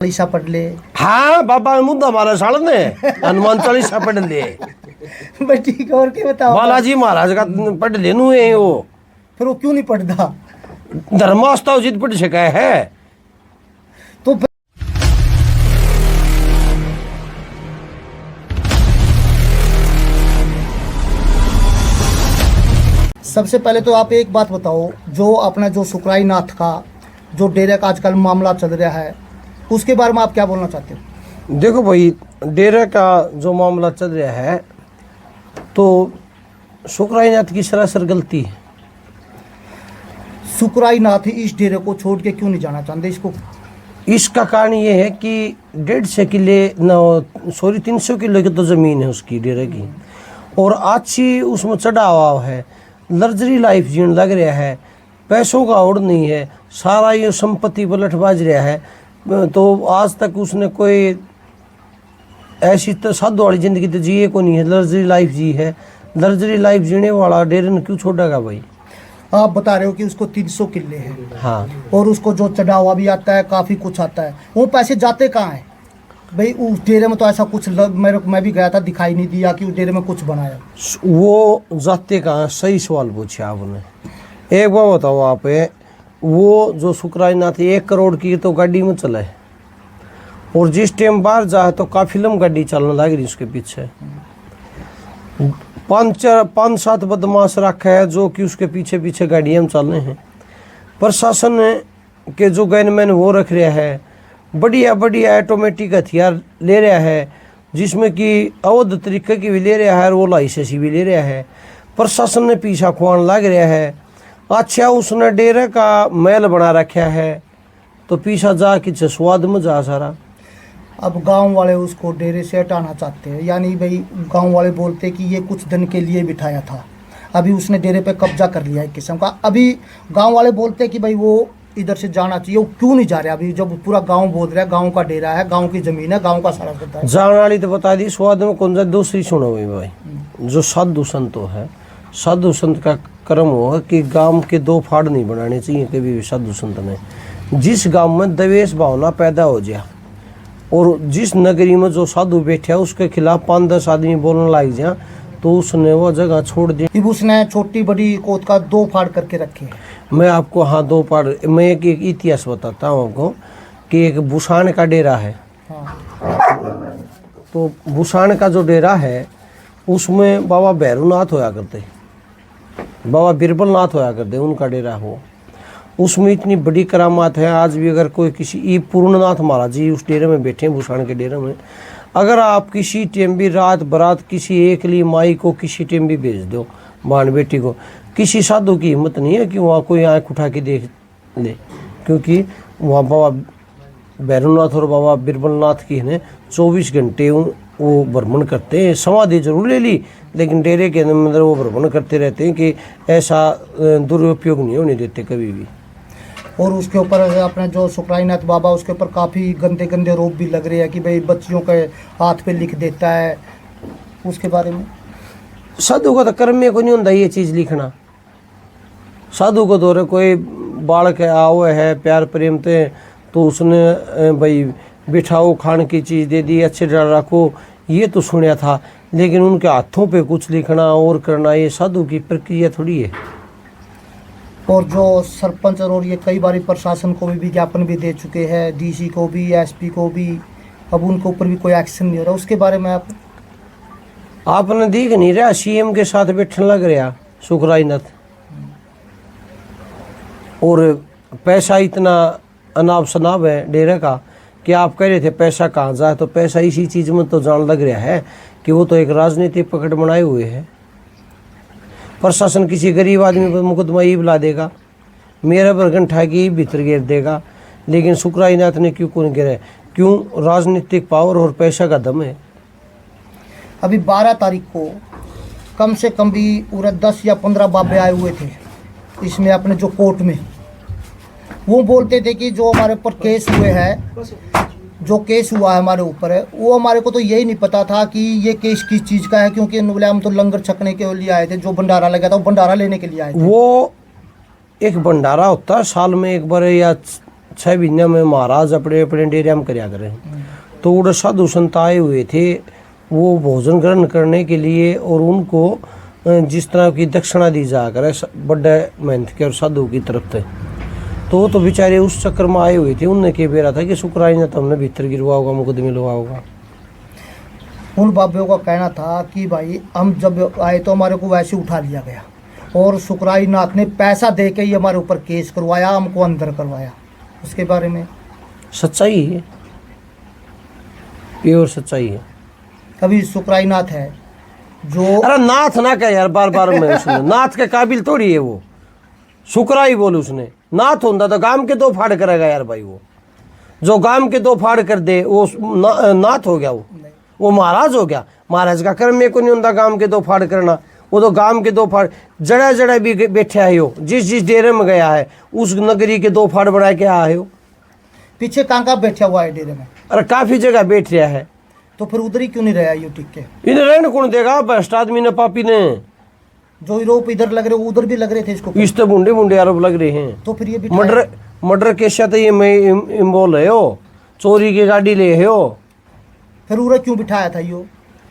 चालीसा पढ़ ले। हाँ बाबा मुद्दा मारा साल ने हनुमान चालीसा पढ़ ले। बस ठीक है, और क्या बताओ। बालाजी महाराज का पढ़ लेनु है वो। फिर वो क्यों नहीं पढ़ता? धर्मास्था उचित पढ़ सका है तो सबसे पहले तो आप एक बात बताओ, जो अपना जो सुकराई नाथ का जो डेरे का आजकल मामला चल रहा है, उसके बारे में आप क्या बोलना चाहते हो? देखो भाई, डेरे का जो मामला चल रहा है तो सुकराई नाथ की सरासर गलती है। सुकराई नाथ इस डेरे को छोड़ के क्यों नहीं जाना चाहते इसको? इसका कारण ये है कि 150 किले 300 किलो की तो ज़मीन है उसकी डेरे की, और अच्छी उसमें चढ़ावा है, लग्जरी लाइफ जीने लग रहा है, पैसों का ओढ़ नहीं है, सारा ये संपत्ति पलट बाज रहा है। तो आज तक उसने कोई ऐसी तो साधु वाली ज़िंदगी तो जिए को नहीं है, लग्जरी लाइफ जी है। लग्जरी लाइफ जीने वाला डेरे ने क्यों छोड़ेगा भाई? आप बता रहे हो कि उसको 300 किले हैं, हाँ, और उसको जो चढ़ावा भी आता है, काफ़ी कुछ आता है, वो पैसे जाते कहाँ हैं भाई? उस डेरे में तो ऐसा कुछ मैं भी गया था, दिखाई नहीं दिया कि उस डेरे में कुछ बनाया। वो जाते कहाँ? सही सवाल पूछे आपने। एक बार बताओ आप, वो जो सुकराई नाथ 1 करोड़ की तो गाड़ी में चला है, और जिस टाइम बाहर जाए तो काफी लम गाड़ी चलने लग रही उसके पीछे। 5-7 बदमाश रखा है जो कि उसके पीछे पीछे गाड़ियाँ में चल रहे हैं। प्रशासन के जो गैनमैन वो रख रहा है, बढ़िया बढ़िया ऑटोमेटिक हथियार ले रहा है, जिसमें कि अवैध तरीके की भी ले रहा है और वो लाइसेंस भी ले रहा है। प्रशासन ने पीछा खुआन लग रहा है। अच्छा, उसने डेरे का महल बना रखा है तो पीछा जा कि स्वाद में जा सारा। अब गांव वाले उसको डेरे से हटाना चाहते हैं, यानी भाई गांव वाले बोलते हैं कि ये कुछ दिन के लिए बिठाया था, अभी उसने डेरे पे कब्जा कर लिया है किस्म का। अभी गांव वाले बोलते हैं कि भाई वो इधर से जाना चाहिए, वो क्यों नहीं जा रहा? अभी जब पूरा गांव बोल रहा है, गांव का डेरा है, गांव की जमीन है, गांव का सारा होता है। जाने वाली तो बता दी, स्वाद में कौन सा? दूसरी सुनो भाई, जो साधु संत है, साधु संत का कर्म हो कि गांव के 2 फाड़ नहीं बनाने चाहिए कभी भी साधु संत ने। जिस गांव में द्वेष भावना पैदा हो जाए और जिस नगरी में जो साधु बैठे है उसके खिलाफ 5-10 आदमी बोलने लग जाए तो उसने वो जगह छोड़ दी। उसने छोटी बड़ी कोत का 2 फाड़ करके रखे। मैं आपको, हाँ, 2 फाड़, मैं एक इतिहास बताता हूँ आपको कि एक बुसान का डेरा है। हाँ। तो बुसान का जो डेरा है उसमें बाबा भैरवनाथ होया करते, बाबा बिरबलनाथ होया करते, उनका डेरा हो। उसमें इतनी बड़ी करामात है, आज भी अगर कोई किसी ई पूर्णनाथ महाराज जी उस डेरे में बैठे हैं, भूषण के डेरे में, अगर आप किसी टाइम भी रात बरात किसी एकली माई को किसी टाइम भी भेज दो, बाण बेटी को, किसी साधु की हिम्मत नहीं है कि वहाँ कोई आँख उठा के देख ले, क्योंकि वहाँ बाबा भैरवनाथ और बाबा बिरबलनाथ की ने 24 घंटे वो भ्रमण करते हैं। समाधि जरूर ले ली, लेकिन डेरे के अंदर वो भ्रमण करते रहते हैं कि ऐसा दुरुपयोग नहीं होने देते कभी भी। और उसके ऊपर अपने जो सुकराईनाथ बाबा, उसके ऊपर काफ़ी गंदे गंदे रोप भी लग रहे हैं कि भाई बच्चियों के हाथ पे लिख देता है। उसके बारे में साधु का तो कर्म में को नहीं होता ये चीज़ लिखना। साधु को दौरे कोई बालक आओ है प्यार प्रेम ते, तो उसने भाई बिठाओ खाने की चीज़ दे दी, अच्छे डर रखो, ये तो सुना था, लेकिन उनके हाथों पे कुछ लिखना और करना ये साधु की प्रक्रिया थोड़ी है। और जो सरपंच और ये कई बार प्रशासन को भी विज्ञापन भी दे चुके हैं, डीसी को भी, एसपी को भी, अब उनके ऊपर भी कोई एक्शन नहीं हो रहा। उसके बारे में आपने देख नहीं रहा, सीएम के साथ बैठने लग रहा सुकराईनाथ, और पैसा इतना अनाप शनाप है डेरे का कि आप कह रहे थे पैसा कहाँ जाए, तो पैसा इसी चीज़ में तो जान लग रहा है कि वो तो एक राजनीतिक पकड़ बनाए हुए है। प्रशासन किसी गरीब आदमी पर मुकदमा ही बुला देगा, मेरा बरगन ठाकी भीतर गिर देगा, लेकिन सुकराईनाथ ने क्यों कौन गिरा? क्यों? राजनीतिक पावर और पैसा का दम है। अभी 12 तारीख को कम से कम भी पूरा 10 या 15 बाबे आए हुए थे इसमें अपने जो कोर्ट में। वो बोलते थे कि जो हमारे ऊपर केस हुए हैं, जो केस हुआ है हमारे ऊपर है, वो हमारे को तो यही नहीं पता था कि ये केस किस चीज़ का है, क्योंकि हम तो लंगर छकने के लिए आए थे, जो भंडारा लगा था वो भंडारा लेने के लिए आए थे। वो एक भंडारा होता है साल में एक बार या 6 महीने में महाराज अपने अपने डेरे में करया करे। तो उड़े साधु संत आए हुए थे, वो भोजन ग्रहण करने के लिए, और उनको जिस तरह की दक्षिणा दी जा करे बड़े मेहनत के और साधु की तरफ से, तो बेचारे उस चक्कर में आए हुए थे। उनने कह बेरा था कि शुक्राई ने तो हमने भीतर गिरवा होगा, मुकदमे लगा होगा। उन बाबियों का कहना था कि भाई हम जब आए तो हमारे को वैसे उठा लिया गया, और सुकराई नाथ ने पैसा दे के ही हमारे ऊपर केस करवाया, हमको अंदर करवाया। उसके बारे में सच्चाई है, प्योर सच्चाई है। अभी सुकराई नाथ है जो, अरे नाथ ना कह यार, बार बार में उसने नाथ के काबिल थोड़ी है वो, शुक्राई बोल उसने। नाथ होता तो गांव के 2 फाड़ करेगा यार भाई, वो जो गांव के 2 फाड़ कर दे वो नाथ हो गया, वो महाराज हो गया। महाराज का कर्म में को नहीं होता गांव के 2 फाड़ करना, वो तो गांव के 2 फाड़ जड़ा जड़ा भी बैठे आए हो, जिस डेरे में गया है उस नगरी के 2 फाड़ बढ़ा के आए हो। पीछे कहाँ बैठा हुआ है डेरे में? अरे काफी जगह बैठ रहा है, तो फिर उधर ही क्यों नहीं रहा ये टिक के? इन्हें रहने कौन देगा? भ्रष्ट आदमी ने, पापी ने। जो आरोप इधर लग रहे उधर भी लग रहे थे इसको, इस तो बुंडे बुंडे आरोप लग रहे हैं। तो फिर ये भी मर्डर केस तो ये मैं बोल रहे हो, चोरी की गाड़ी ले हो, फिर उरा क्यों बिठाया था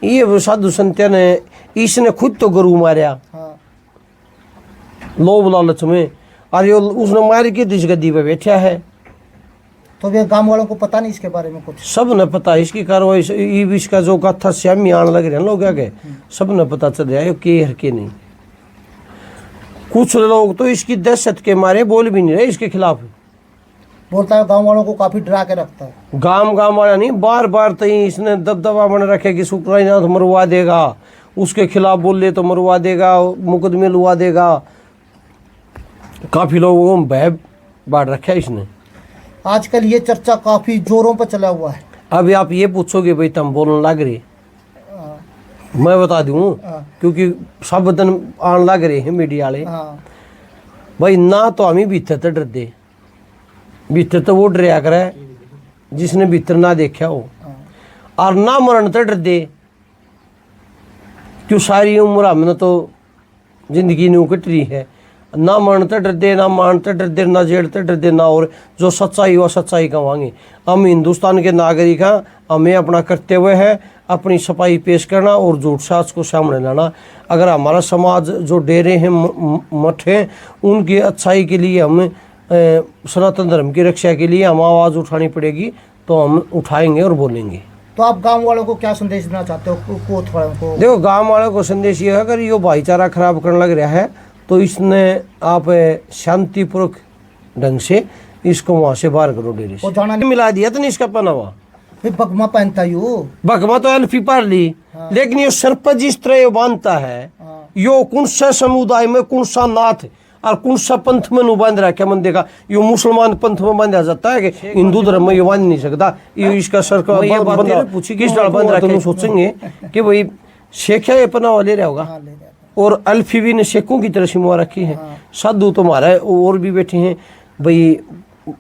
ये साधु संत्या ने, इसने खुद तो गुरु मारिया। हाँ। लोभ लालच में, और ये उसने मार के इस गद्दी पे बैठा है। तो वे गांव वालों को पता नहीं इसके बारे में कुछ? सब ने पता इसकी कार्रवाई, इसका जो कथा श्यामी आने लग रहे हैं लोग आगे, सब ने पता चल रहा है के हर के नहीं। कुछ लोग तो इसकी दहशत के मारे बोल भी नहीं रहे इसके खिलाफ। बोलता है गांव वालों को काफी डरा के रखता है। गांव वाला नहीं, बार बार तो इसने दबदबा बन रखे कि शुक्राईनाथ मरवा देगा, उसके खिलाफ बोल ले तो मरवा देगा, मुकदमे लुवा देगा। काफी लोगों को भय बांट रखा है इसने। आजकल ये चर्चा काफी जोरों पर चला हुआ है। अभी आप ये पूछोगे भाई तुम बोलने लग रहे, मैं बता दूं, क्योंकि सब दिन आने लग रहे हैं मीडिया वाले। भाई ना तो हम ही भीतर तो डरते, भीतर तो वो डरिया करे जिसने भीतर ना देखा हो, और ना मरण तो डरते, क्यों सारी उम्र हमने तो जिंदगी नहीं कट रही है। ना मरण तो डरते, ना मान तो डरते, ना जेड़ तो डरते, ना और जो सच्चाई वो सच्चाई कहेंगे। हम हिंदुस्तान के नागरिक हैं, हमें अपना कर्तव्य है अपनी सफाई पेश करना और झूठ साच को सामने लाना। अगर हमारा समाज जो डेरे हैं, मठ हैं, उनकी अच्छाई के लिए हम सनातन धर्म की रक्षा के लिए हम आवाज़ उठानी पड़ेगी, तो हम उठाएंगे और बोलेंगे। तो आप गांव वालों को क्या संदेश देना चाहते हो? कोत वालों को देखो, गांव वालों को संदेश ये है, अगर ये भाईचारा खराब करने लग रहा है तो इसने आप शांतिपूर्वक ढंग से इसको वहाँ से बाहर करो डेरे से। जाना नहीं मिला दिया तो नहीं इसका पनावा, फिर बगमा पहनता यू, बगमा तो अल्फी पार ली। हाँ। लेकिन ये सरपंच जिस तरह ये बांधता है, हाँ। यो कौन सा समुदाय में कौन सा नाथ और कौन सा पंथ में नु बांध रहा है? क्या मन देखा यो मुसलमान पंथ में बांधा जाता है कि हिंदू धर्म में ये बांध नहीं सकता? ये इसका सरकार पूछी किस डाल बांध रहा है? सोचेंगे कि भाई शेख है अपना ले रहा होगा, और अल्फी भी ने शेखों की तरह सिमवा रखी है। साधु तो हमारा और भी बैठे हैं भाई,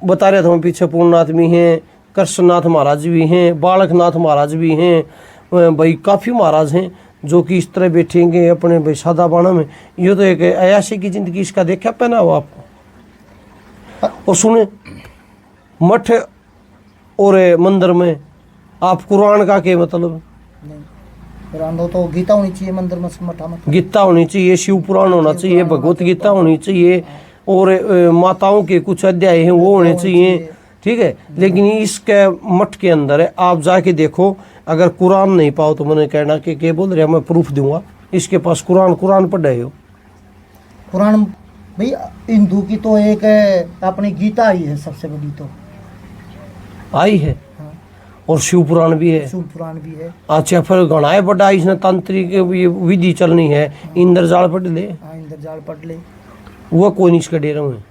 बता रहे थे हम पीछे पूर्णनाथ भी हैं, कृष्णनाथ महाराज भी हैं, बालकनाथ महाराज भी हैं, भाई काफ़ी महाराज हैं जो कि इस तरह बैठेंगे अपने भाई सादा बाणा में। ये तो एक अयाशी की जिंदगी इसका देखा पहना हो आप। और सुने, मठ और मंदिर में आप कुरान का क्या मतलब? कुरान तो गीता होनी चाहिए मंदिर में, मठा में गीता होनी चाहिए, शिव पुराण होना चाहिए, भगवत गीता होनी चाहिए, और माताओं के कुछ अध्याय हैं वो होने चाहिए, ठीक है। लेकिन इसके मठ के अंदर है, आप जाके देखो, अगर कुरान नहीं पाओ तो मैंने कहना कि क्या बोल रहे, मैं प्रूफ दूंगा। इसके पास कुरान पढ़ रहे हो? कुरान भाई हिंदू की तो एक अपनी गीता ही है सबसे बड़ी, तो आई है। हाँ। और शिव पुराण भी है, शिव पुराण भी है। अच्छा, फिर गणाए बड़ा इसने तांत्रिक विधि चलनी है, इंद्रजाल पढ़ ले। हाँ, इंद्रजाल पढ़ ले, वो कौन इसका डेरा में?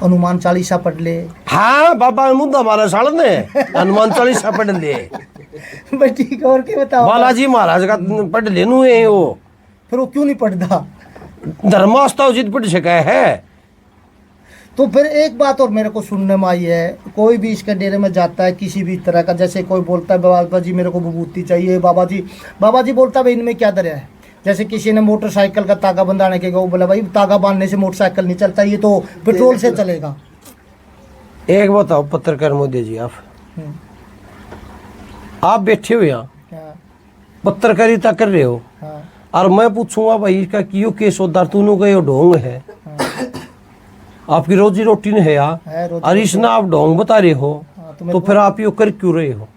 हनुमान चालीसा पढ़ ले। हाँ बाबा मुद्दा हमारा साल ने हनुमान चालीसा पढ़ ले। ठीक है, और क्या बताओ? बालाजी महाराज का पढ़ लेनू है वो। फिर वो क्यों नहीं पढ़ता? धर्मास्था उचित पढ़ सका है। तो फिर एक बात और मेरे को सुनने में आई है, कोई भी इसके डेरे में जाता है किसी भी तरह का, जैसे कोई बोलता है बाबा जी मेरे को विभूति चाहिए, बाबा जी बोलता है भाई इनमें क्या दरिया है। जैसे किसी ने मोटरसाइकिल का तागा बंधाने के वो बोला भाई तागा बांधने से मोटरसाइकिल नहीं चलता, ये तो पेट्रोल से चलेगा। एक बताओ पत्रकार मोदी जी, हम्म, आप बैठे हो यहाँ हाँ, पत्रकारिता कर रहे हो, हाँ, और मैं पूछूंगा भाई इसका क्यों केस होदार तूने कहो ढोंग है, हाँ, आपकी रोजी रोटी ने है यहाँ, है रोज और इसने आप ढोंग बता रहे हो, हाँ, तो फिर आप यो कर क्यों रहे हो?